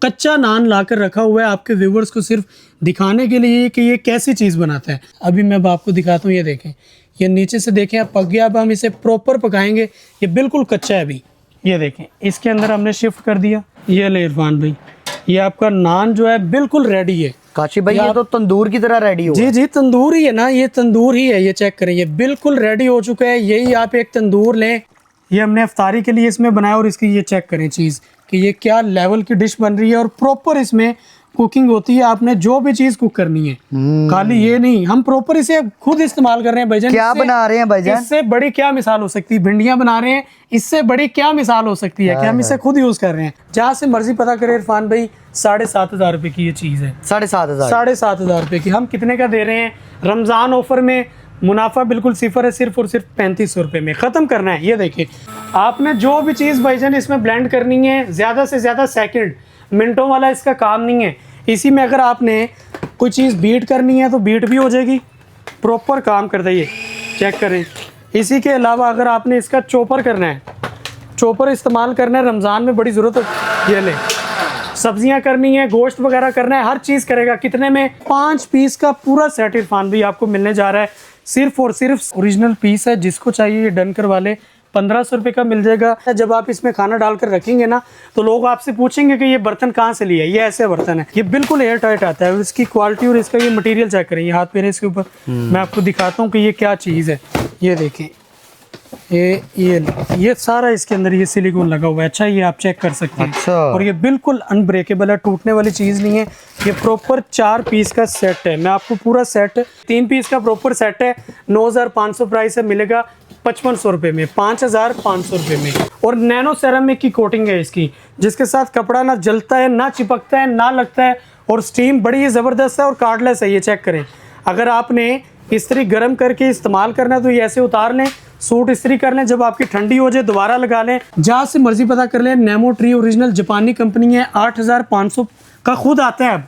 कच्चा नान लाकर रखा हुआ है आपके व्यूवर्स को सिर्फ दिखाने के लिए कि ये कैसी चीज़ बनाता है। अभी मैं अब आपको दिखाता हूँ, ये देखें, ये नीचे से देखें अब पक गया। अब हम इसे प्रॉपर पकाएंगे, ये बिल्कुल कच्चा है अभी। ये देखें, इसके अंदर हमने शिफ्ट कर दिया। ये ले इरफान भाई, ये आपका नान जो है बिल्कुल रेडी है। काशिफ भाई ये तो तंदूर की तरह रेडी हो। जी जी, तंदूर ही है ना, ये तंदूर ही है। ये चेक करें, ये बिल्कुल रेडी हो चुका है। यही आप एक तंदूर लें, ये हमने इफ्तारी के लिए इसमें बनाया और इसकी ये चेक करें चीज़ कि ये क्या लेवल की डिश बन रही है और प्रॉपर इसमें कुकिंग होती है। आपने जो भी चीज़ कुक करनी है, खाली ये नहीं, हम प्रॉपर इसे खुद इस्तेमाल कर रहे हैं भाईजान। क्या बना रहे हैं भाईजान? इससे बड़ी क्या मिसाल हो सकती है? भिंडियाँ बना रहे हैं, इससे बड़ी क्या मिसाल हो सकती है कि हम इसे खुद यूज़ कर रहे हैं। जहाँ से मर्जी पता करें इरफान भाई, 7,500 रुपये की ये चीज़ है। 7,500 7,500 रुपये की। हम कितने का दे रहे हैं? रमज़ान ऑफर में मुनाफा बिल्कुल सिफर है, सिर्फ और सिर्फ 3500 रुपये में ख़त्म करना है। ये देखिए, आपने जो भी चीज़ भाईजान इसमें ब्लेंड करनी है, ज़्यादा से ज़्यादा सेकंड, मिनटों वाला इसका काम नहीं है। इसी में अगर आपने कोई चीज़ बीट करनी है तो बीट भी हो जाएगी, प्रॉपर काम कर दे। चेक करें। इसी के अलावा अगर आपने इसका चॉपर करना है, चॉपर इस्तेमाल करना है, रमज़ान में बड़ी ज़रूरत है। ये ले, सब्जियां करनी है, गोश्त वगैरह करना है, हर चीज़ करेगा। कितने में? 5 पीस का पूरा सेट इरफान भी आपको मिलने जा रहा है। सिर्फ और सिर्फ ओरिजिनल पीस है, जिसको चाहिए ये डनकर वाले 1500 रुपये का मिल जाएगा। जब आप इसमें खाना डालकर रखेंगे ना, तो लोग आपसे पूछेंगे कि ये बर्तन कहाँ से लिया है। ये ऐसे बर्तन है, ये बिल्कुल एयर टाइट आता है। इसकी क्वालिटी और इसका ये मटेरियल चेक करें, ये हाथ मेरे इसके ऊपर, मैं आपको दिखाता हूँ कि ये क्या चीज़ है। ये देखें, ये सारा इसके अंदर ये सिलिकॉन लगा हुआ है। अच्छा, ये आप चेक कर सकते हैं। अच्छा। और ये बिल्कुल अनब्रेकेबल है, टूटने वाली चीज़ नहीं है। ये प्रॉपर 4 पीस का सेट है। मैं आपको पूरा सेट, 3 पीस का प्रॉपर सेट है। 9,500 प्राइस है, मिलेगा 5500 रुपये में, 5,500 रुपये में। और नैनो सेरामिक की कोटिंग है इसकी, जिसके साथ कपड़ा ना जलता है, ना चिपकता है, ना लगता है। और स्टीम बड़ी ही ज़बरदस्त है और कार्डलेस है। ये चेक करें। अगर आपने इस्त्री गर्म करके इस्तेमाल करना है तो ये ऐसे उतार लें, सूट इस्त्री कर लें, जब आपकी ठंडी हो जाए दोबारा लगा लें। जहाँ से मर्जी पता कर लें, नेमो ट्री ओरिजिनल जापानी कंपनी है। 8,500 का खुद आता है। अब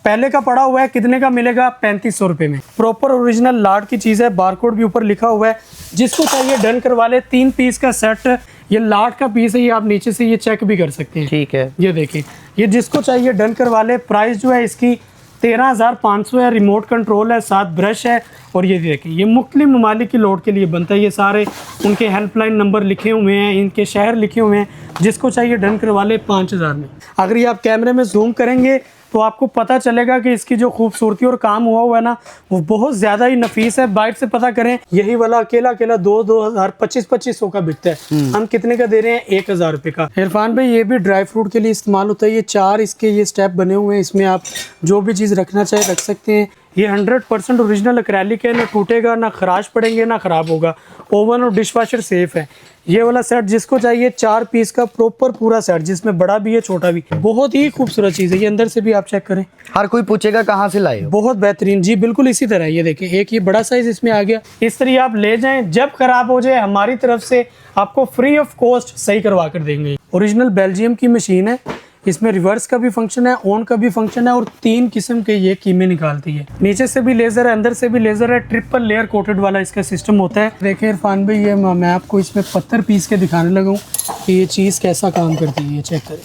पहले का पड़ा हुआ है, कितने का मिलेगा? 3500 रुपये में। प्रॉपर ओरिजिनल लाड की चीज़ है, बारकोड भी ऊपर लिखा हुआ है। जिसको चाहिए डन करवा ले। 3 पीस का सेट, ये लाड का पीस है। ये आप नीचे से ये चेक भी कर सकते हैं। ठीक है, ये देखिए, ये जिसको चाहिए डन करवा ले। प्राइस जो है इसकी 13,500 है। रिमोट कंट्रोल है, साथ ब्रश है। और ये देखिए, ये मुख्तलिफ ममालिक की लोड के लिए बनता है। ये सारे उनके हेल्पलाइन नंबर लिखे हुए हैं, इनके शहर लिखे हुए हैं। जिसको चाहिए डन करवा ले 5,000 में। अगर ये आप कैमरे में जूम करेंगे तो आपको पता चलेगा कि इसकी जो खूबसूरती और काम हुआ है ना, वो बहुत ज़्यादा ही नफीस है। बाइट से पता करें, यही वाला अकेला 2,000 2500 का बिकता है। हम कितने का दे रहे हैं? 1,000 रुपये का। इरफान भाई, ये भी ड्राई फ्रूट के लिए इस्तेमाल होता है। ये 4 इसके ये स्टेप बने हुए हैं, इसमें आप जो भी चीज़ रखना चाहे रख सकते हैं। ये 100% ओरिजिनल एक्रेलिक है, ना टूटेगा, ना खराश पड़ेंगे, ना ख़राब होगा। ओवन और डिश वॉशर सेफ है। ये वाला सेट जिसको चाहिए, 4 पीस का प्रॉपर पूरा सेट, जिसमें बड़ा भी है छोटा भी। बहुत ही खूबसूरत चीज़ है। ये अंदर से भी आप चेक करें। हर कोई पूछेगा कहाँ से लाए हो। बहुत बेहतरीन जी, बिल्कुल इसी तरह। ये देखिए, एक ये बड़ा साइज इसमें आ गया। इस तरह आप ले जाएं, जब खराब हो जाए हमारी तरफ से आपको फ्री ऑफ कॉस्ट सही करवा कर देंगे। ओरिजिनल बेल्जियम की मशीन है। इसमें रिवर्स का भी फंक्शन है, ऑन का भी फंक्शन है। और 3 किस्म के ये कीमे निकालती है। नीचे से भी लेज़र है, अंदर से भी लेज़र है। ट्रिपल लेयर कोटेड वाला इसका सिस्टम होता है। देखिए इरफान भाई, ये मैं आपको इसमें पत्थर पीस के दिखाने लगा हूँ कि ये चीज़ कैसा काम करती है। ये चेक करें,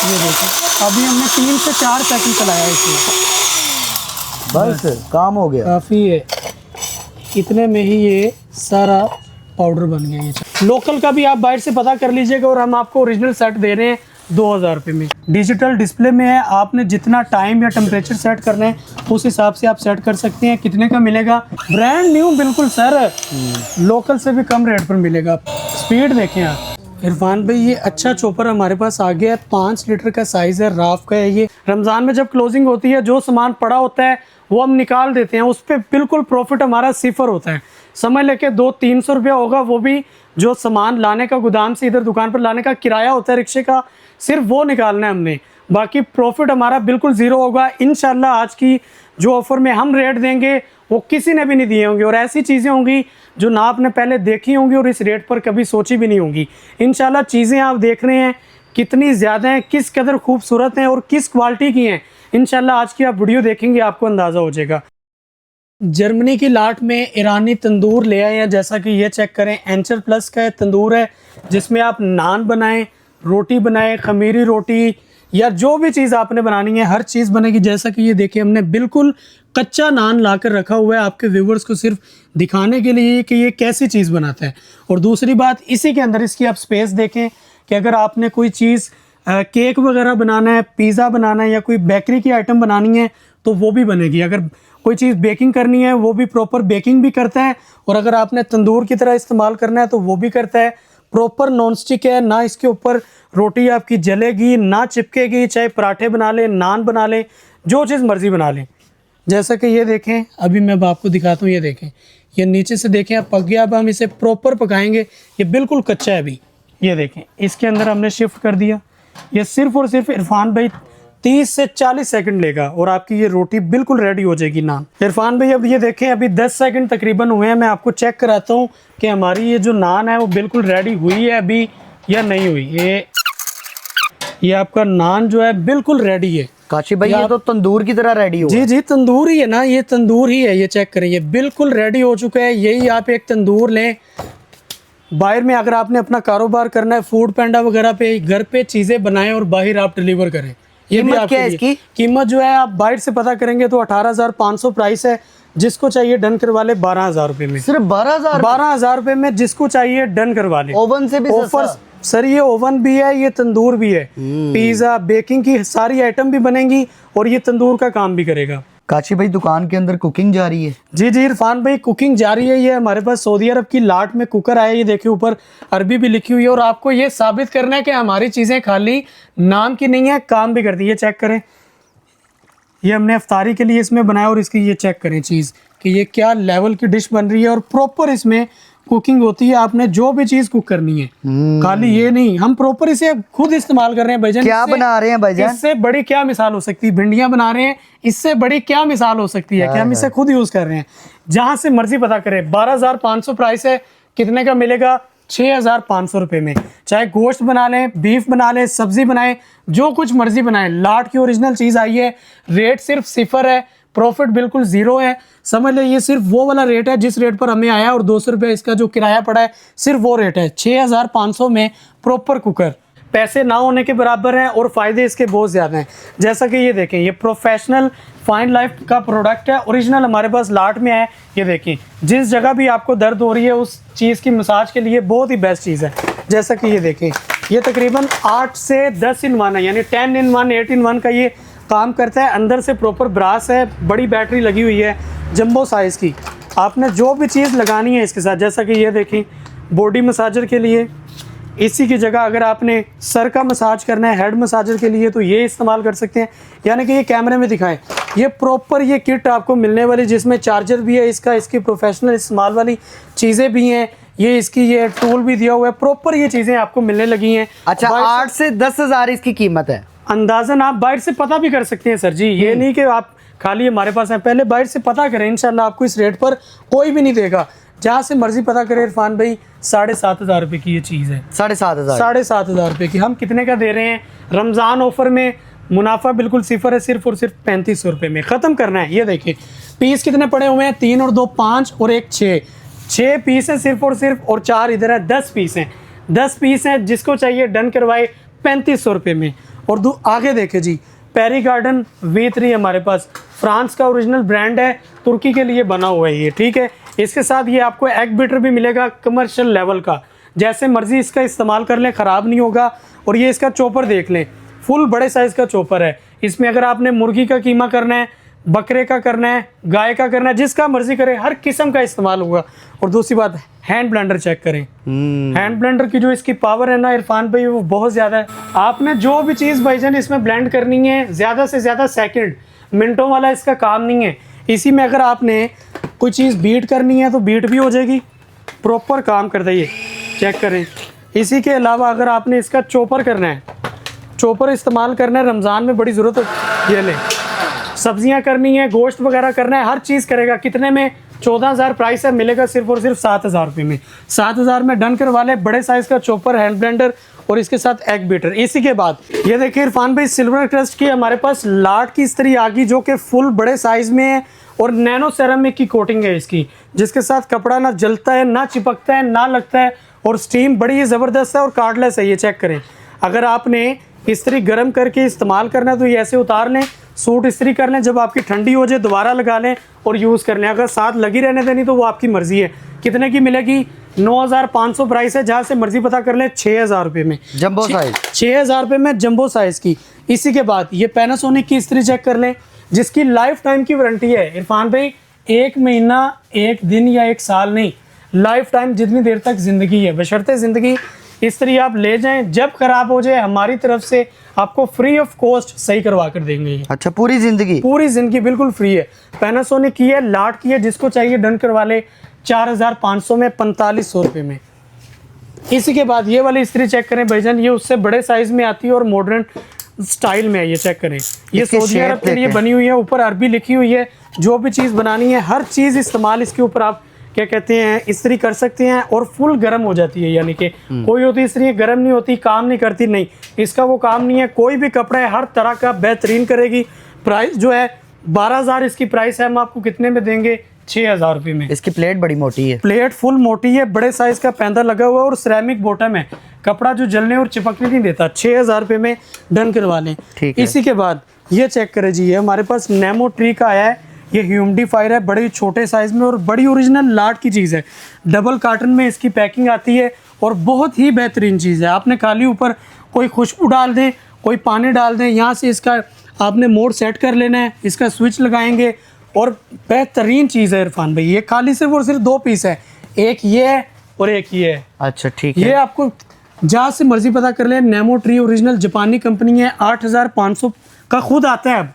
ये देखिए, अभी हमने 3 से 4 सेकंड चलाया इसे, बस काम हो गया। काफ़ी है। इतने में ही ये सारा पाउडर बन गया। ये लोकल का भी आप बाहर से पता कर लीजिएगा। और हम आपको ओरिजिनल सेट दे रहे हैं 2,000 रुपये में। डिजिटल डिस्प्ले में है, आपने जितना टाइम या टेम्परेचर सेट करना है उस हिसाब से आप सेट कर सकते हैं। कितने का मिलेगा? ब्रांड न्यू बिल्कुल सर, लोकल से भी कम रेट पर मिलेगा। स्पीड देखें आप। इरफान भाई, ये अच्छा चॉपर हमारे पास आ गया है। 5 लीटर का साइज़ है, राफ का है। ये रमज़ान में जब क्लोजिंग होती है, जो सामान पड़ा होता है वो हम निकाल देते हैं। उस पर बिल्कुल प्रॉफिट हमारा सिफर होता है। समझ लेके 200-300 रुपया होगा, वो भी जो सामान लाने का गोदाम से इधर दुकान पर लाने का किराया होता है रिक्शे का, सिर्फ वो निकालना है हमने। बाकी प्रॉफिट हमारा बिल्कुल ज़ीरो होगा। इंशाल्लाह आज की जो ऑफ़र में हम रेट देंगे वो किसी ने भी नहीं दिए होंगे। और ऐसी चीज़ें होंगी जो ना आपने पहले देखी होंगी और इस रेट पर कभी सोची भी नहीं होंगी। इंशाल्लाह चीज़ें आप देख रहे हैं कितनी ज़्यादा हैं, किस कदर खूबसूरत हैं और किस क्वालिटी की हैं। इंशाल्लाह आज की आप वीडियो देखेंगे, आपको अंदाज़ा हो जाएगा। जर्मनी की लाट में ईरानी तंदूर ले आए हैं, जैसा कि ये चेक करें। एंचर प्लस का तंदूर है जिसमें आप नान बनाएं, रोटी बनाएं, खमीरी रोटी या जो भी चीज़ आपने बनानी है हर चीज़ बनेगी। जैसा कि ये देखिए हमने बिल्कुल कच्चा नान लाकर रखा हुआ है आपके व्यूवर्स को सिर्फ दिखाने के लिए कि ये कैसी चीज़ बनाता है। और दूसरी बात, इसी के अंदर इसकी आप स्पेस देखें कि अगर आपने कोई चीज़ केक वगैरह बनाना है, पिज़्ज़ा बनाना है या कोई बेकरी की आइटम बनानी है तो वो भी बनेगी। अगर कोई चीज़ बेकिंग करनी है वो भी प्रॉपर बेकिंग भी करता है, और अगर आपने तंदूर की तरह इस्तेमाल करना है तो वो भी करता है। प्रॉपर नॉन स्टिक है, ना इसके ऊपर रोटी आपकी जलेगी ना चिपकेगी। चाहे पराठे बना लें, नान बना लें, जो चीज़ मर्ज़ी बना लें। जैसा कि ये देखें, अभी मैं अब आपको दिखाता हूँ। ये देखें, ये नीचे से देखें अब पक गया। अब हम इसे प्रॉपर पकाएंगे। ये बिल्कुल कच्चा है अभी। ये देखें, इसके अंदर हमने शिफ्ट कर दिया। ये सिर्फ और सिर्फ इरफान भाई 30 से 40 सेकंड लेगा और आपकी ये रोटी बिल्कुल रेडी हो जाएगी नान। इरफान भाई अब ये देखें, अभी 10 सेकंड तकरीबन हुए हैं। मैं आपको चेक कराता हूँ कि हमारी ये जो नान है वो बिल्कुल रेडी हुई है अभी या नहीं हुई। ये आपका नान जो है बिल्कुल रेडी है। काशी भाई ये तो तंदूर की तरह रेडी हो जी जी, तंदूर ही है ना, ये तंदूर ही है। ये चेक करें, ये बिल्कुल रेडी हो चुका है। यही आप एक तंदूर लें। बाहर में अगर आपने अपना कारोबार करना है, फूड पैंडा वगैरह पे घर पे चीज़ें बनाएं और बाहर आप डिलीवर करें। ये भी कीमत क्या है इसकी? कीमत जो है आप बाहर से पता करेंगे तो 18,500 प्राइस है। जिसको चाहिए डन करवा ले 12,000 रुपये में। सिर्फ 12,000? 12,000 रुपये में जिसको चाहिए डन करवा ले। ओवन से भी ऑफर सर, ये ओवन भी है, ये तंदूर भी है। पिज्ज़ा बेकिंग की सारी आइटम भी बनेंगी और ये तंदूर का काम भी करेगा। काशी भाई दुकान के अंदर कुकिंग जारी है? जी जी इरफान भाई, कुकिंग जारी है। ये हमारे पास सऊदी अरब की लाट में कुकर आया। ये देखिए ऊपर अरबी भी लिखी हुई है और आपको ये साबित करना है कि हमारी चीज़ें खाली नाम की नहीं है, काम भी करती है। ये चेक करें, ये हमने इफ्तारी के लिए इसमें बनाया और इसकी ये चेक करें चीज़ कि ये क्या लेवल की डिश बन रही है और प्रॉपर इसमें कुकिंग होती है। आपने जो भी चीज़ कुक करनी है, खाली ये नहीं, हम प्रॉपर इसे खुद इस्तेमाल कर रहे हैं भाईजान। क्या बना रहे हैं भाईजान? इससे बड़ी क्या मिसाल हो सकती है? भिंडियां बना रहे हैं, इससे बड़ी क्या मिसाल हो सकती है कि हम इसे खुद यूज कर रहे हैं। जहां से मर्जी पता करें। 12,500 प्राइस है। कितने का मिलेगा? 6,500 रुपये में। चाहे गोश्त बना लें, बीफ बना लें, सब्जी बनाएं, जो कुछ मर्जी बनाएं। लाट की ओरिजिनल चीज़ आई है। रेट सिर्फ 0 है, प्रॉफिट बिल्कुल 0 है। समझ ले, ये सिर्फ वो वाला रेट है जिस रेट पर हमें आया और 200 रुपये इसका जो किराया पड़ा है, सिर्फ वो रेट है। 6,500 में प्रॉपर कुकर। पैसे ना होने के बराबर हैं और फ़ायदे इसके बहुत ज़्यादा हैं। जैसा कि ये देखें, ये प्रोफेशनल फाइन लाइफ का प्रोडक्ट है, ओरिजिनल हमारे पास लाट में है। ये देखें, जिस जगह भी आपको दर्द हो रही है उस चीज़ की मसाज के लिए बहुत ही बेस्ट चीज़ है। जैसा कि ये देखें, ये तकरीबन 8 से 10 in 1 है, यानी 10 in 1, 8 in 1 का ये काम करता है। अंदर से प्रॉपर ब्रास है, बड़ी बैटरी लगी हुई है, जंबो साइज़ की। आपने जो भी चीज़ लगानी है इसके साथ, जैसा कि ये देखें, बॉडी मसाजर के लिए इसी की जगह अगर आपने सर का मसाज करना है, हेड मसाजर के लिए, तो ये इस्तेमाल कर सकते हैं। यानी कि ये कैमरे में दिखाएं, ये प्रॉपर ये किट आपको मिलने वाली, जिसमें चार्जर भी है इसका, इसकी प्रोफेशनल इस्तेमाल वाली चीज़ें भी हैं, ये इसकी ये टूल भी दिया हुआ है, प्रॉपर ये चीज़ें आपको मिलने लगी हैं। अच्छा, 8 से 10,000 इसकी कीमत है। अंदाजन आप बाहर से पता भी कर सकते हैं सर जी। ये नहीं कि आप खाली हमारे पास हैं, पहले बाहर से पता करें। इंशाल्लाह आपको इस रेट पर कोई भी नहीं देगा। जहाँ से मर्जी पता करें इरफान भाई, 7,500 रुपये की ये चीज़ है। 7,500? 7,500 रुपये की। हम कितने का दे रहे हैं? रमज़ान ऑफर में मुनाफा बिल्कुल 0 है, सिर्फ और सिर्फ 3500 रुपये में ख़त्म करना है। ये देखिए पीस कितने पड़े हुए हैं, 3 और 2 5 और 1 6 पीस हैं सिर्फ और सिर्फ, और 4 इधर है, 10 पीस हैं। 10 पीस हैं, जिसको चाहिए डन करवाए 3500 रुपये में। और आगे देखे जी, पेरी गार्डन V3 हमारे पास, फ्रांस का ओरिजिनल ब्रांड है, तुर्की के लिए बना हुआ है ये, ठीक है। इसके साथ ये आपको एग बीटर भी मिलेगा कमर्शियल लेवल का, जैसे मर्जी इसका इस्तेमाल कर लें, ख़राब नहीं होगा। और ये इसका चॉपर देख लें, फुल बड़े साइज़ का चॉपर है। इसमें अगर आपने मुर्गी का कीमा करना है, बकरे का करना है, गाय का करना है, जिसका मर्जी करें, हर किस्म का इस्तेमाल होगा। और दूसरी बात, हैंड ब्लेंडर चेक करें। हैंड ब्लेंडर की जो इसकी पावर है ना इरफान भाई, वो बहुत ज़्यादा है। आपने जो भी चीज़ भाईजान इसमें ब्लेंड करनी है, ज़्यादा से ज़्यादा सेकंड, मिनटों वाला इसका काम नहीं है। इसी में अगर आपने कोई चीज़ बीट करनी है तो बीट भी हो जाएगी, प्रॉपर काम करता है ये, चेक करें। इसी के अलावा अगर आपने इसका चॉपर करना है, चॉपर इस्तेमाल करना है, रमज़ान में बड़ी ज़रूरत है। ये लें, सब्जियां करनी है, गोश्त वगैरह करना है, हर चीज़ करेगा। कितने में? 14,000 प्राइस है, मिलेगा सिर्फ और सिर्फ 7,000 रुपये में। 7,000 में डन करवा ले। बड़े साइज़ का चॉपर, हैंड ब्लेंडर और इसके साथ एग बीटर। इसी के बाद ये देखिए इरफान भाई, सिल्वर क्रस्ट की हमारे पास लाट की इस्त्री आ गई, जो कि फुल बड़े साइज़ में है और नैनो सेरामिक की कोटिंग है इसकी, जिसके साथ कपड़ा ना जलता है, ना चिपकता है, ना लगता है, और स्टीम बड़ी ही ज़बरदस्त है और कार्डलेस है। ये चेक करें। अगर आपने इस्त्री गर्म करके इस्तेमाल करना है तो ये ऐसे उतार लें, सूट इस्त्री कर लें, जब आपकी ठंडी हो जाए दोबारा लगा लें और यूज़ कर लें। अगर साथ लगी रहने देनी तो वो आपकी मर्ज़ी है। कितने की मिलेगी? 9,500 प्राइस है, जहाँ से मर्जी पता कर लें। 6,000 रुपये में जंबो साइज, 6,000 रुपये में जंबो साइज़ की। इसी के बाद ये पैनासोनिक की इस्त्री चेक कर लें, जिसकी लाइफ टाइम की वारंटी है। इरफान भाई, 1 महीना, 1 दिन या 1 साल नहीं, लाइफ टाइम, जितनी देर तक ज़िंदगी है, बशर्ते ज़िंदगी। इस्त्री आप ले जाएं, जब ख़राब हो जाए हमारी तरफ से आपको फ्री ऑफ कॉस्ट सही करवा कर देंगे ये। अच्छा, पूरी जिंदगी बिल्कुल फ्री है। पैनासोनिक की है, लाट की है, जिसको चाहिए डन करवा ले 4,500 में, 4,500 रुपये में। इसी के बाद ये वाली इस्त्री चेक करें भाईजान, ये उससे बड़े साइज़ में आती है और मॉडर्न स्टाइल में है। ये चेक करें, ये सऊदी अरब के लिए बनी हुई है, ऊपर अरबी लिखी हुई है। जो भी चीज़ बनानी है, हर चीज़ इस्तेमाल इसके ऊपर आप क्या कहते हैं इस्त्री कर सकते हैं, और फुल गर्म हो जाती है। यानी कि कोई होती इस्त्री गर्म नहीं होती, काम नहीं करती, नहीं, इसका वो काम नहीं है। कोई भी कपड़ा है हर तरह का बेहतरीन करेगी। प्राइस जो है 12,000 इसकी प्राइस है, हम आपको कितने में देंगे? 6,000 रुपये में। इसकी प्लेट बड़ी मोटी है, प्लेट फुल मोटी है, बड़े साइज का पैंदा लगा हुआ है और सिरेमिक बॉटम है, कपड़ा जो जलने और चिपकने नहीं देता। 6,000 रुपये में डन करवा लें। ठीक है। इसी के बाद ये चेक करें जी, ये हमारे पास नेमो ट्री का आया है। ये ह्यूमिडिफायर है, बड़े छोटे साइज में और बड़ी ओरिजिनल लाट की चीज़ है। डबल कार्टन में इसकी पैकिंग आती है और बहुत ही बेहतरीन चीज़ है। आपने खाली ऊपर कोई खुशबू डाल दें, कोई पानी डाल दें, यहाँ से इसका आपने मोड सेट कर लेना है, इसका स्विच लगाएंगे और बेहतरीन चीज़ है इरफान भाई। ये खाली सिर्फ और सिर्फ 2 पीस है, एक ये है और एक ये है। अच्छा ठीक है। ये आपको जहाँ से मर्जी पता कर ले, नेमो ट्री ओरिजिनल जापानी कंपनी है। 8,500 का खुद आता है। अब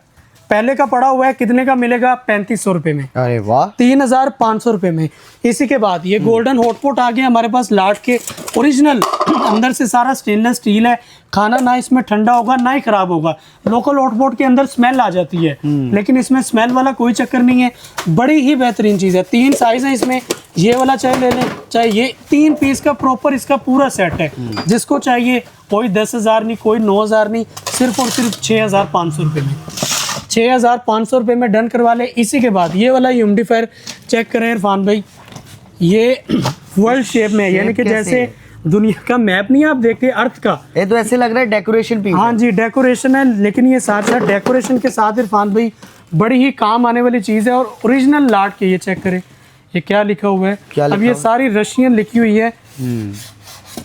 पहले का पड़ा हुआ है, कितने का मिलेगा? 3,500 रुपये में। अरे वाह, 3,500 रुपये में। इसी के बाद ये गोल्डन हॉटपॉट आ गया हमारे पास, लाट के ओरिजिनल, अंदर से सारा स्टेनलेस स्टील है। खाना ना इसमें ठंडा होगा ना ही खराब होगा। लोकल हॉटपॉट के अंदर स्मेल आ जाती है, लेकिन इसमें स्मेल वाला कोई चक्कर नहीं है। बड़ी ही बेहतरीन चीज़ है। 3 साइज़ है इसमें, ये वाला चाहे ले लें, चाहे ये 3 पीस का प्रॉपर इसका पूरा सेट है। जिसको चाहिए, कोई 10,000 नहीं, कोई 9,000 नहीं, सिर्फ और सिर्फ 6,500 रुपये में। 6,500 रुपये में डन करवा ले। इसी के बाद ये वाला ह्यूमिडिफायर चेक करें इरफान भाई, ये वर्ल्ड शेप में है, यानी कि जैसे दुनिया का मैप नहीं, आप देखते अर्थ का, ये तो ऐसे लग रहा है डेकोरेशन पीस। हाँ जी, डेकोरेशन है, लेकिन ये साथ साथ डेकोरेशन के साथ इरफान भाई बड़ी ही काम आने वाली चीज़ है और ओरिजिनल लाट की। ये चेक करें, ये क्या लिखा हुआ है? अब ये सारी रशियन लिखी हुई है।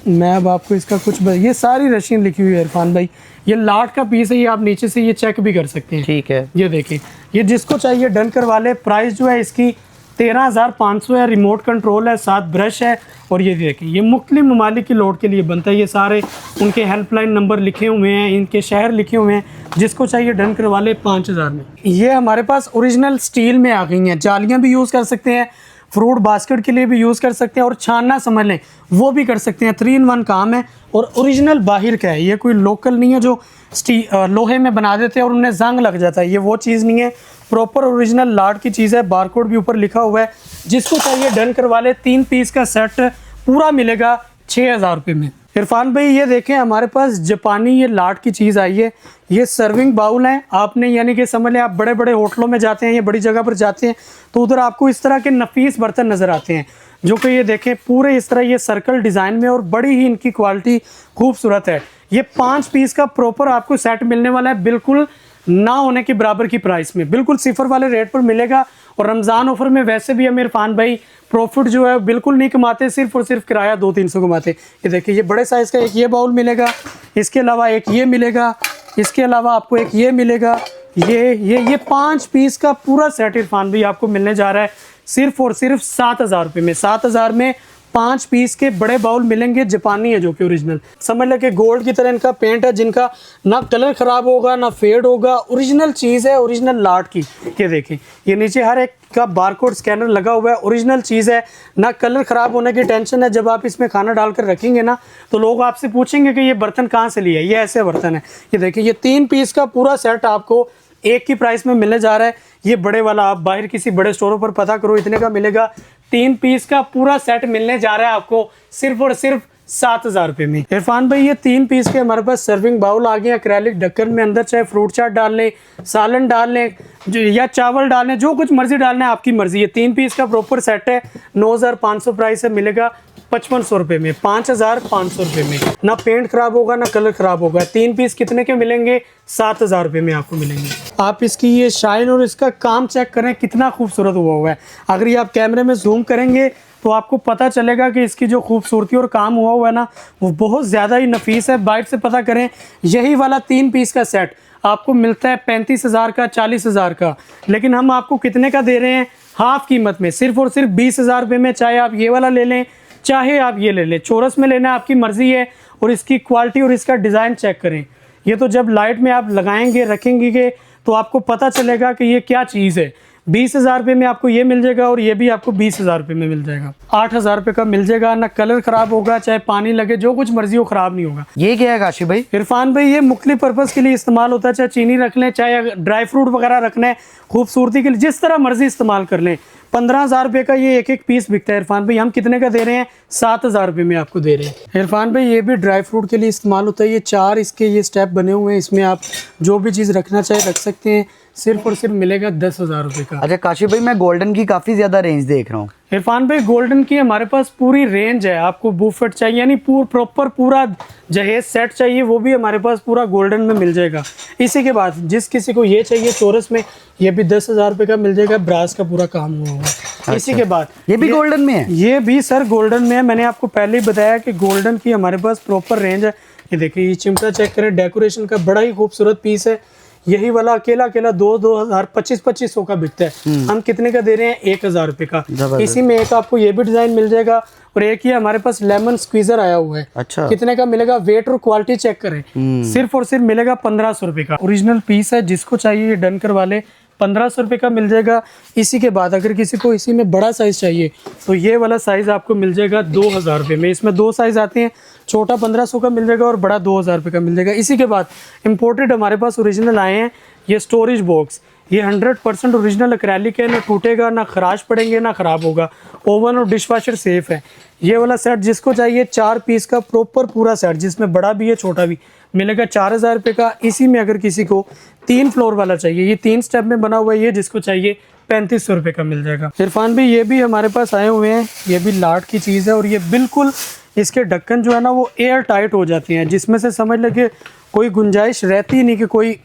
मैं अब आपको इसका ये सारी रशियन लिखी हुई है इरफान भाई। ये लाट का पीस है, ये आप नीचे से ये चेक भी कर सकते हैं। ठीक है, ये देखिए, ये जिसको चाहिए डन करवा ले। प्राइस जो है इसकी 13,500 है। रिमोट कंट्रोल है, साथ ब्रश है। और ये देखिए, ये मुख्तलिफ ममालिक की लोड के लिए बनता है। ये सारे उनके हेल्पलाइन नंबर लिखे हुए हैं, इनके शहर लिखे हुए हैं। जिसको चाहिए डन करवा ले 5,000 में। ये हमारे पास ओरिजिनल स्टील में आ गई हैं। जालियाँ भी यूज़ कर सकते हैं, फ्रूट बास्केट के लिए भी यूज़ कर सकते हैं, और छानना समझ लें वो भी कर सकते हैं। 3 in 1 काम है और ओरिजिनल बाहर का है। ये कोई लोकल नहीं है जो लोहे में बना देते हैं और उन्हें जंग लग जाता है, ये वो चीज़ नहीं है। प्रॉपर ओरिजिनल लाट की चीज़ है। बारकोड भी ऊपर लिखा हुआ है। जिसको चाहिए डन करवा ले। 3 पीस का सेट पूरा मिलेगा 6,000 रुपये में। इरफान भाई ये देखें, हमारे पास जापानी ये लाट की चीज़ आई है। ये सर्विंग बाउल है। आपने यानी कि समझ लें, आप बड़े बड़े होटलों में जाते हैं या बड़ी जगह पर जाते हैं तो उधर आपको इस तरह के नफीस बर्तन नज़र आते हैं, जो कि ये देखें पूरे इस तरह ये सर्कल डिज़ाइन में, और बड़ी ही इनकी क्वालिटी खूबसूरत है। ये 5 पीस का प्रॉपर आपको सेट मिलने वाला है, बिल्कुल ना होने के बराबर की प्राइस में, बिल्कुल सिफर वाले रेट पर मिलेगा। और रमज़ान ऑफर में वैसे भी हमें इरफान भाई प्रॉफिट जो है बिल्कुल नहीं कमाते, सिर्फ और सिर्फ किराया 200-300 कमाते। ये देखिए, ये बड़े साइज़ का एक ये बाउल मिलेगा, इसके अलावा एक ये मिलेगा, इसके अलावा आपको एक ये मिलेगा। ये 5 पीस का पूरा सेट इरफान भाई आपको मिलने जा रहा है सिर्फ और सिर्फ 7,000 रुपये में। 7,000 में 5 पीस के बड़े बाउल मिलेंगे, जापानी है जो कि ओरिजिनल। समझ लें कि गोल्ड की तरह इनका पेंट है, जिनका ना कलर ख़राब होगा ना फेड होगा। ओरिजिनल चीज़ है, ओरिजिनल लाट की। ये देखें, ये नीचे हर एक का बारकोड स्कैनर लगा हुआ है। ओरिजिनल चीज़ है, ना कलर ख़राब होने की टेंशन है। जब आप इसमें खाना डालकर रखेंगे ना तो लोग आपसे पूछेंगे कि ये बर्तन कहाँ से लिया है। ये ऐसे बर्तन है। ये देखिए, ये 3 पीस का पूरा सेट आपको एक की प्राइस में मिलने जा रहा है। ये बड़े वाला आप बाहर किसी बड़े स्टोरों पर पता करो, इतने का मिलेगा। 3 पीस का पूरा सेट मिलने जा रहा है आपको सिर्फ और सिर्फ 7,000 रुपये में। इरफान भाई ये 3 पीस के हमारे पास सर्विंग बाउल आ गए, एक्रेलिक ढक्कन में, अंदर चाहे फ्रूट चाट डाल लें, सालन डाल लें या चावल डाल लें, जो कुछ मर्जी डालना है आपकी मर्जी। ये 3 पीस का प्रॉपर सेट है, 9,500 प्राइस है, मिलेगा 5500 रुपये में, 5,500 रुपये में। ना पेंट खराब होगा ना कलर खराब होगा। 3 पीस कितने के मिलेंगे? 7,000 रुपये में आपको मिलेंगे। आप इसकी ये शाइन और इसका काम चेक करें कितना खूबसूरत हुआ है। अगर ये आप कैमरे में जूम करेंगे तो आपको पता चलेगा कि इसकी जो खूबसूरती और काम हुआ है ना, वो बहुत ज़्यादा ही नफीस है। बाइट से पता करें, यही वाला 3 पीस का सेट आपको मिलता है 35,000 का, 40,000 का, लेकिन हम आपको कितने का दे रहे हैं? हाफ कीमत में, सिर्फ और सिर्फ 20,000 रुपये में। चाहे आप ये वाला ले लें, चाहे आप ये ले लें, चौरस में लेना आपकी मर्जी है। और इसकी क्वालिटी और इसका डिज़ाइन चेक करें। ये तो जब लाइट में आप लगाएंगे, रखेंगे तो आपको पता चलेगा कि ये क्या चीज़ है। 20,000 रुपये में आपको ये मिल जाएगा और ये भी आपको 20,000 रुपये में मिल जाएगा। 8,000 रुपये का मिल जाएगा। ना कलर ख़राब होगा, चाहे पानी लगे, जो कुछ मर्जी हो, ख़राब नहीं होगा। ये क्या है काशिफ भाई? इरफान भाई ये मुख्तलिफ पर्पज़ के लिए इस्तेमाल होता है। चाहे चीनी रख लें, चाहे ड्राई फ्रूट वगैरह रखना है, खूबसूरती के लिए, जिस तरह मर्जी इस्तेमाल कर लें। 15,000 रुपये का ये एक पीस बिकता है। इरफान भाई हम कितने का दे रहे हैं? 7,000 रुपये में आपको दे रहे हैं। इरफान भाई ये भी ड्राई फ्रूट के लिए इस्तेमाल होता है। ये 4 इसके ये स्टेप बने हुए हैं, इसमें आप जो भी चीज़ रखना चाहे रख सकते हैं। सिर्फ और सिर्फ मिलेगा 10,000 रुपये का। अच्छा काशिफ भाई, मैं गोल्डन की काफ़ी ज़्यादा रेंज देख रहा हूँ। इरफान भाई गोल्डन की हमारे पास पूरी रेंज है। आपको बुफेट चाहिए, यानी प्रॉपर पूरा जहेज सेट चाहिए, वो भी हमारे पास पूरा गोल्डन में मिल जाएगा। इसी के बाद जिस किसी को ये चाहिए चौरस में, ये भी 10,000 रुपये का मिल जाएगा, ब्रास का पूरा काम हुआ हुआ। अच्छा। इसी के बाद ये भी गोल्डन में है? ये भी सर गोल्डन में है। मैंने आपको पहले ही बताया कि गोल्डन की हमारे पास प्रॉपर रेंज है। ये देखिए, ये चिमटा चेक करें, डेकोरेशन का बड़ा ही खूबसूरत पीस है। यही वाला अकेला 2,000 2500 का बिकता है। हम कितने का दे रहे हैं? 1,000 रुपये का। इसी में एक आपको ये भी डिजाइन मिल जाएगा और एक ही हमारे पास लेमन स्क्वीजर आया हुआ है। अच्छा। कितने का मिलेगा? वेट और क्वालिटी चेक करें, सिर्फ और सिर्फ मिलेगा 1,500 रुपये का। ओरिजिनल पीस है, जिसको चाहिए ये डन करवा ले, 1,500 रुपये का मिल जाएगा। इसी के बाद अगर किसी को इसी में बड़ा साइज़ चाहिए तो ये वाला साइज़ आपको मिल जाएगा 2,000 रुपये में। इसमें 2 साइज़ आते हैं, छोटा 1,500 का मिल जाएगा और बड़ा 2,000 रुपये का मिल जाएगा। इसी के बाद इम्पोर्टेड हमारे पास ओरिजिनल आए हैं ये स्टोरेज बॉक्स। ये 100% ओरिजिनल एक्रेलिक है, ना टूटेगा, ना खराश पड़ेंगे, ना ख़राब होगा। ओवन और डिशवाशर सेफ़ है। ये वाला सेट जिसको चाहिए 4 पीस का प्रॉपर पूरा सेट, जिसमें बड़ा भी है छोटा भी, मिलेगा 4,000 रुपये का। इसी में अगर किसी को 3 फ्लोर वाला चाहिए, ये 3 स्टेप में बना हुआ है, ये जिसको चाहिए 3,500 रुपये का मिल जाएगा। इरफान भी ये भी हमारे पास आए हुए हैं। ये भी लाट की चीज़ है और ये बिल्कुल इसके ढक्कन जो है ना वो एयर टाइट हो जाते हैं, जिसमें से समझ लगे कोई गुंजाइश रहती नहीं कि कोई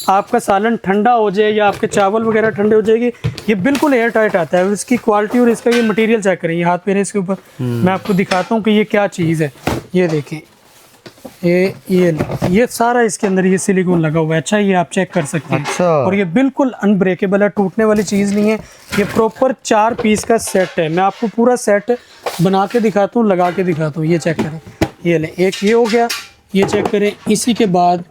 आपका सालन ठंडा हो जाए या आपके चावल वगैरह ठंडे हो जाएगी। ये बिल्कुल एयर टाइट आता है। और इसकी क्वालिटी और इसका ये मटेरियल चेक करें, ये हाथ मेरे इसके ऊपर, मैं आपको दिखाता हूँ कि ये क्या चीज़ है। ये देखें, ये सारा इसके अंदर ये सिलिकॉन लगा हुआ है। अच्छा, ये आप चेक कर सकते हैं। अच्छा। और ये बिल्कुल अनब्रेकेबल है, टूटने वाली चीज़ नहीं है। ये प्रॉपर 4 पीस का सेट है। मैं आपको पूरा सेट बना के दिखाता हूँ, लगा के दिखाता हूँ। ये चेक करें, ये लें, एक ये हो गया, ये चेक करें। इसी के बाद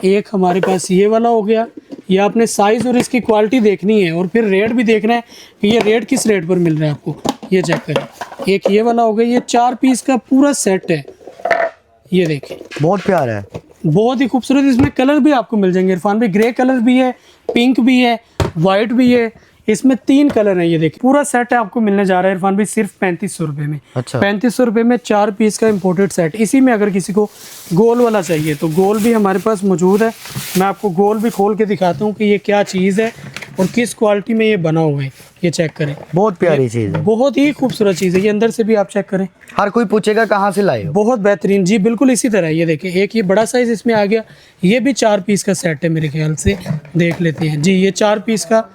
एक हमारे पास ये वाला हो गया। ये आपने साइज़ और इसकी क्वालिटी देखनी है और फिर रेट भी देखना है कि ये रेट किस रेट पर मिल रहा है आपको। ये चेक करें, एक ये वाला हो गया। ये 4 पीस का पूरा सेट है। ये देखें, बहुत प्यारा है, बहुत ही खूबसूरत। इसमें कलर भी आपको मिल जाएंगे इरफान भाई, ग्रे कलर भी है, पिंक भी है, वाइट भी है। इसमें 3 कलर हैं। ये देखिए, पूरा सेट है आपको मिलने जा रहा है इरफान भाई सिर्फ 3,500 रुपये में। अच्छा। 3,500 रुपये में 4 पीस का इम्पोर्टेड सेट। इसी में अगर किसी को गोल वाला चाहिए तो गोल भी हमारे पास मौजूद है। मैं आपको गोल भी खोल के दिखाता हूँ कि ये क्या चीज़ है और किस क्वालिटी में ये बना हुआ है। ये चेक करें, बहुत प्यारी चीज़ है, बहुत ही खूबसूरत चीज़ है। ये अंदर से भी आप चेक करें, हर कोई पूछेगा कहाँ से लाए हो। बहुत बेहतरीन जी, बिल्कुल इसी तरह। ये देखें, एक ये बड़ा साइज इसमें आ गया। ये भी 4 पीस का सेट है मेरे ख्याल से, देख लेते हैं जी। ये 4 पीस का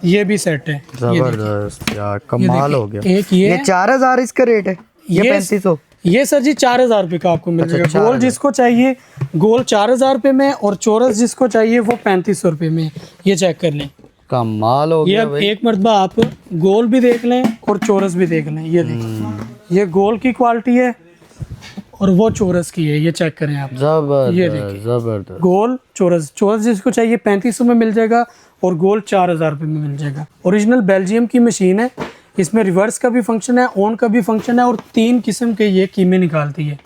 ये भी सेट है। जबरदस्त यार, कमाल हो गया। एक ये 4,000 इसका रेट है, ये 3,500। ये सर जी 4,000 रुपये का आपको मिल जाएगा। गोल जिसको चाहिए गोल 4,000 रुपये में और चौरस जिसको चाहिए वो 3,500 रुपये में। ये चेक कर लें, कमाल हो गया ये एक मरतबा आप गोल भी देख लें और चौरस भी देख लें। ये देखें, ये गोल की क्वालिटी है और वो चौरस की है। ये चेक करें आप, ये देखिए, जबरदस्त। गोल चौरस, चौरस जिसको चाहिए 3,500 में मिल जाएगा और गोल 4,000 रुपये में मिल जाएगा। ओरिजिनल बेल्जियम की मशीन है। इसमें रिवर्स का भी फंक्शन है, ऑन का भी फंक्शन है और 3 किस्म के ये कीमें निकालती है।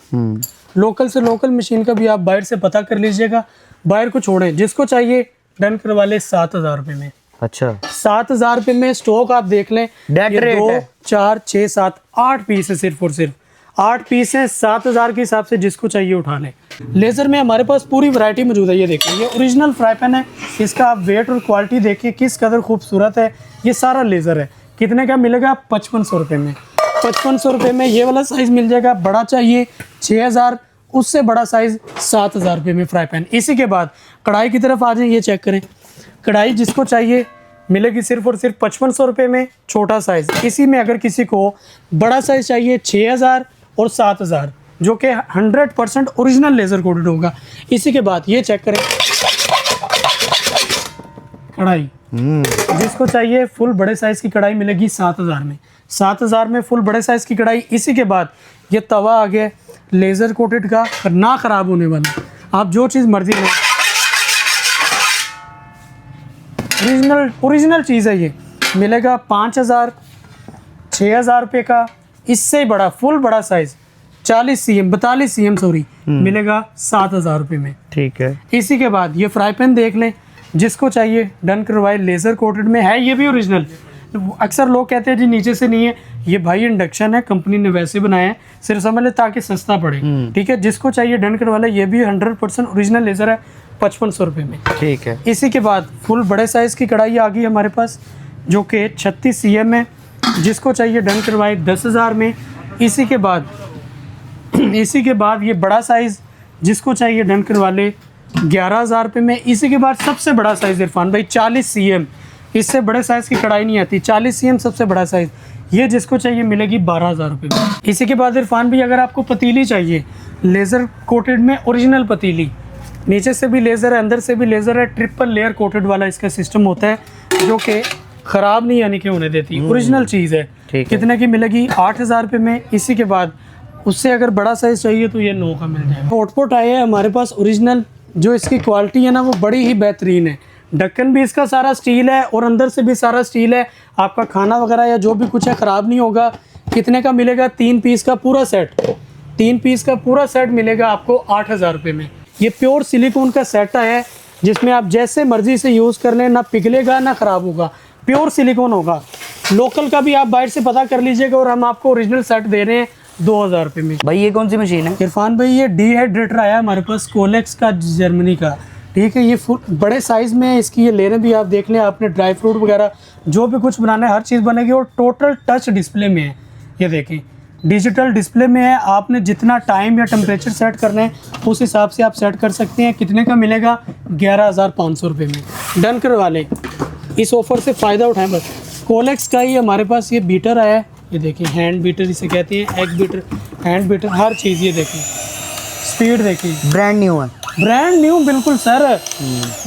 लोकल से लोकल मशीन का भी आप बाहर से पता कर लीजिएगा, बाहर को छोड़ें। जिसको चाहिए डन करवा ले 7,000 रुपये में। अच्छा, 7,000 रुपये में स्टॉक आप देख लें। डेट ये रेट 2, है। 4, 6, 7, 8 पीस है सिर्फ और सिर्फ। 8 पीस हैं, 7,000 के हिसाब से जिसको चाहिए उठा लें। लेज़र में हमारे पास पूरी वैरायटी मौजूद है। ये देखिए, ये ओरिजिनल फ्राई पैन है, इसका आप वेट और क्वालिटी देखिए किस कदर खूबसूरत है। ये सारा लेज़र है। कितने का मिलेगा? 5500 रुपये में। 5500 रुपये में ये वाला साइज़ मिल जाएगा। बड़ा चाहिए 6000, उससे बड़ा साइज़ 7000 रुपये में फ्राई पैन। इसी के बाद कढ़ाई की तरफ आ जाए, ये चेक करें। कढ़ाई जिसको चाहिए मिलेगी सिर्फ और सिर्फ 5500 रुपये में, छोटा साइज़। इसी में अगर किसी को बड़ा साइज़ चाहिए 6000 और 7000, जो कि 100% ओरिजिनल लेज़र कोटेड होगा। इसी के बाद ये चेक करें, कढ़ाई जिसको चाहिए फुल बड़े साइज़ की कढ़ाई मिलेगी 7000 में। 7000 में फुल बड़े साइज़ की कढ़ाई। इसी के बाद ये तवा आ गया लेज़र कोटेड का, ना ख़राब होने वाला। आप जो चीज़ मर्जी लें, ओरिजिनल चीज़ है। ये मिलेगा 5000, 6000 रुपये का। इससे बड़ा फुल बड़ा साइज़ 42 cm सॉरी, मिलेगा 7000 रुपये में। ठीक है। इसी के बाद ये फ्राई पैन देख लें, जिसको चाहिए डन करवाए। लेज़र कोटेड में है, ये भी ओरिजिनल। अक्सर लोग कहते हैं जी नीचे से नहीं है, ये भाई इंडक्शन है, कंपनी ने वैसे बनाया है, सिर्फ समझ ले ताकि सस्ता पड़े। ठीक है, जिसको चाहिए डन करवा ले। ये भी 100% ओरिजिनल लेज़र है, 5500 रुपये में। ठीक है। इसी के बाद फुल बड़े साइज़ की कढ़ाई आ गई हमारे पास, जो कि 36 cm है, जिसको चाहिए डन करवाए 10,000 में। इसी के बाद ये बड़ा साइज़ जिसको चाहिए डन करवा ले 11,000 रुपये में। इसी के बाद सबसे बड़ा साइज़ इरफान भाई 40 cm, इससे बड़े साइज़ की कढ़ाई नहीं आती। 40 cm सबसे बड़ा साइज़, ये जिसको चाहिए मिलेगी 12,000 रुपये में। इसी के बाद इरफान भाई अगर आपको पतीली चाहिए लेज़र कोटेड में, ओरिजिनल पतीली, नीचे से भी लेज़र है, अंदर से भी लेज़र है, ट्रिपल लेयर कोटेड वाला इसका सिस्टम होता है, जो कि ख़राब नहीं यानी कि होने देती, ओरिजिनल चीज़ है। कितने की मिलेगी? 8,000 रुपये में। इसी के बाद उससे अगर बड़ा साइज़ चाहिए तो ये 9 का मिल जाएगा। हॉटपॉट आए हैं हमारे पास ओरिजिनल, जो इसकी क्वालिटी है ना वो बड़ी ही बेहतरीन है। ढक्कन भी इसका सारा स्टील है और अंदर से भी सारा स्टील है। आपका खाना वगैरह या जो भी कुछ है ख़राब नहीं होगा। कितने का मिलेगा? 3 पीस का पूरा सेट। 3 पीस का पूरा सेट मिलेगा आपको 8,000 रुपये में। ये प्योर सिलिकॉन का सेट है, जिसमें आप जैसे मर्जी से यूज़ कर लें, ना पिघलेगा ना ख़राब होगा, प्योर सिलिकॉन होगा। लोकल का भी आप बाहर से पता कर लीजिएगा, और हम आपको ओरिजिनल सेट दे रहे हैं 2,000 रुपये में। भाई ये कौन सी मशीन है? इरफान भाई ये डिहाइड्रेटर आया हमारे पास कोलेक्स का, जर्मनी का। ठीक है, ये फुल बड़े साइज़ में है इसकी। ये लेने भी आप देख लें, आपने ड्राई फ्रूट वगैरह जो भी कुछ बनाना है हर चीज़ बनेगी, और टोटल टच डिस्प्ले में है। ये देखें, डिजिटल डिस्प्ले में है। आपने जितना टाइम या टेम्परेचर सेट करना है उस हिसाब से आप सेट कर सकते हैं। कितने का मिलेगा? 11,500 रुपये में। डन करवा लें, इस ऑफ़र से फ़ायदा उठाएं बस। कोलेक्स का ही हमारे पास ये बीटर आया है। ये देखिए, हैंड बीटर इसे कहते हैं, एग बीटर, हैंड बीटर, हर चीज़। ये देखिए, स्पीड देखिए, ब्रांड न्यू है। ब्रांड न्यू बिल्कुल सर।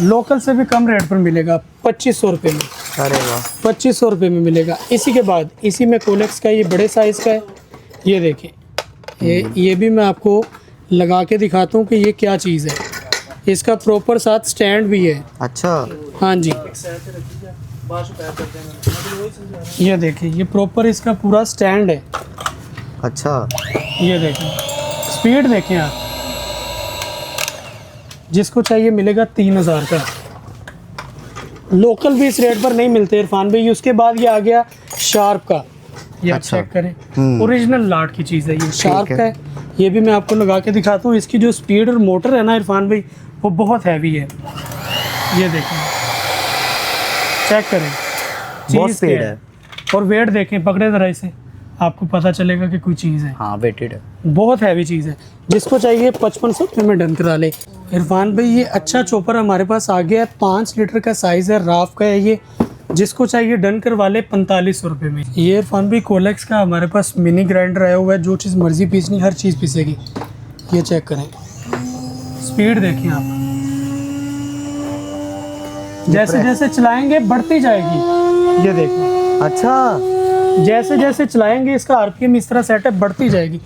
लोकल से भी कम रेट पर मिलेगा 2500 रुपये में। अरे वाह, 2500 रुपये में मिलेगा। इसी के बाद इसी में कोलेक्स का ये बड़े साइज़ का है। ये देखिए, ये भी मैं आपको लगा के दिखाता हूँ कि ये क्या चीज़ है। इसका प्रॉपर साथ स्टैंड भी है। अच्छा। हाँ जी, ये देखिए, ये प्रॉपर इसका पूरा स्टैंड है। अच्छा। ये देखिए, स्पीड देखें आप, जिसको चाहिए मिलेगा 3,000 का। लोकल भी इस रेट पर नहीं मिलते इरफान भाई। उसके बाद ये आ गया शार्प का, ये आप अच्छा। चेक करें, ओरिजिनल लाट की चीज़ है ये, शार्प है। का है। ये भी मैं आपको लगा के दिखाता हूँ। इसकी जो स्पीड और मोटर है ना इरफान भाई, वो बहुत हैवी है। ये देखें, चेक करें, बहुत चीज़ स्पीड क्या है। और वेट देखें, पकड़े ज़रा इसे, आपको पता चलेगा कि कोई चीज़ है। हाँ, वेटेड है। बहुत हैवी चीज़ है। जिसको चाहिए 5500 रुपये में डन करा ले। इरफान भाई ये अच्छा चॉपर हमारे पास आ गया है, 5 लीटर का साइज़ है, राफ का है ये। जिसको चाहिए डन करवा ले 4500 रुपये में। ये इरफान भाई कोलेक्स का हमारे पास मिनी ग्राइंडर आया हुआ है, जो चीज़ मर्जी पीसनी हर चीज़ पीसेगी। ये चेक करें, स्पीड देखिए आप, जैसे जैसे चलाएंगे बढ़ती जाएगी। ये देखिए, अच्छा, जैसे जैसे चलाएंगे इसका आरपीएम इस तरह सेट है, बढ़ती जाएगी।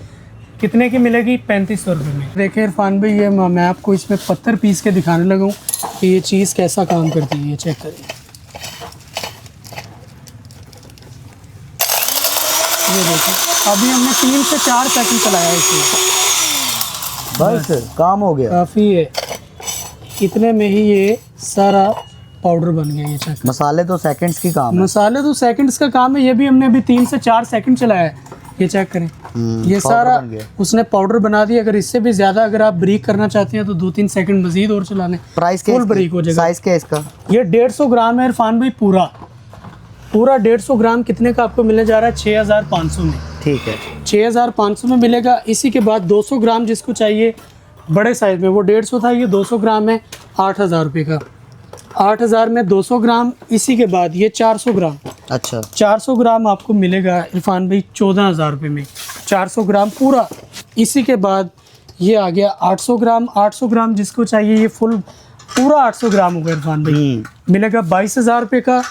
कितने की मिलेगी? 3500 रुपये में। देखिए इरफान भाई, ये मैं आपको इसमें पत्थर पीस के दिखाने लगा हूँ कि ये चीज़ कैसा काम करती है। ये चेक करिए, ये देखिए, अभी हमने 3 से 4 सेकंड चलाया इसे, बस काम हो गया। काफ़ी है। इतने में ही ये सारा पाउडर बन गया। ये चेक, मसाले तो सेकंड्स की काम है। मसाले तो सेकंड्स का काम है। ये भी हमने अभी 3 से 4 सेकंड चलाया है। ये चेक करें, ये पाउडर सारा बन गया। उसने पाउडर बना दिया। अगर इससे भी ज़्यादा अगर आप ब्रीक करना चाहते हैं तो 2-3 सेकंड मजीद और चला लें, प्राइस क्या फुल ब्रीक हो जाएगा। साइज क्या है इसका? ये 150 ग्राम है इरफान भाई, पूरा 150 ग्राम कितने का आपको मिलने जा रहा है? 6500 में। ठीक है, 6500 में मिलेगा। इसी के बाद 200 ग्राम जिसको चाहिए बड़े साइज़ में, वो 150 था, ये 200 ग्राम है 8000 रुपये का। 8000 में 200 ग्राम। इसी के बाद ये 400 ग्राम, अच्छा 400 ग्राम आपको मिलेगा इरफान भाई 14000 रुपये में, 400 ग्राम पूरा। इसी के बाद ये आ गया 800 ग्राम। 800 ग्राम जिसको चाहिए, ये फुल पूरा 800 ग्राम होगा इरफान भाई, मिलेगा 22000 रुपये का।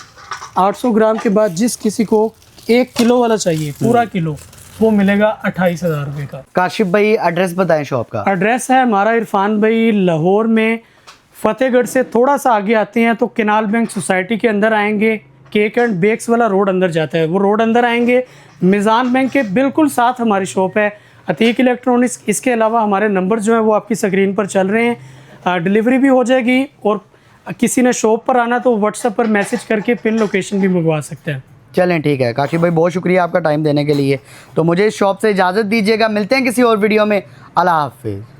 800 ग्राम के बाद जिस किसी को 1 किलो वाला चाहिए, पूरा किलो, वो मिलेगा 28000 रुपये का। काशिफ भाई एड्रेस बताएं शॉप का। एड्रेस है हमारा इरफान भाई लाहौर में, फतेहगढ़ से थोड़ा सा आगे आते हैं तो केनाल बैंक सोसाइटी के अंदर आएंगे, केक एंड बेक्स वाला रोड अंदर जाता है, वो रोड अंदर आएंगे, मिज़ान बैंक के बिल्कुल साथ हमारी शॉप है, अतीक इलेक्ट्रॉनिक्स। इसके अलावा हमारे नंबर जो है वो आपकी स्क्रीन पर चल रहे हैं। डिलीवरी भी हो जाएगी, और किसी ने शॉप पर आना तो व्हाट्सएप पर मैसेज करके पिन लोकेशन भी मंगवा सकते हैं। चलें ठीक है काशिफ भाई, बहुत शुक्रिया आपका टाइम देने के लिए। तो मुझे इस शॉप से इजाज़त दीजिएगा, मिलते हैं किसी और वीडियो में। अल्लाह हाफिज़।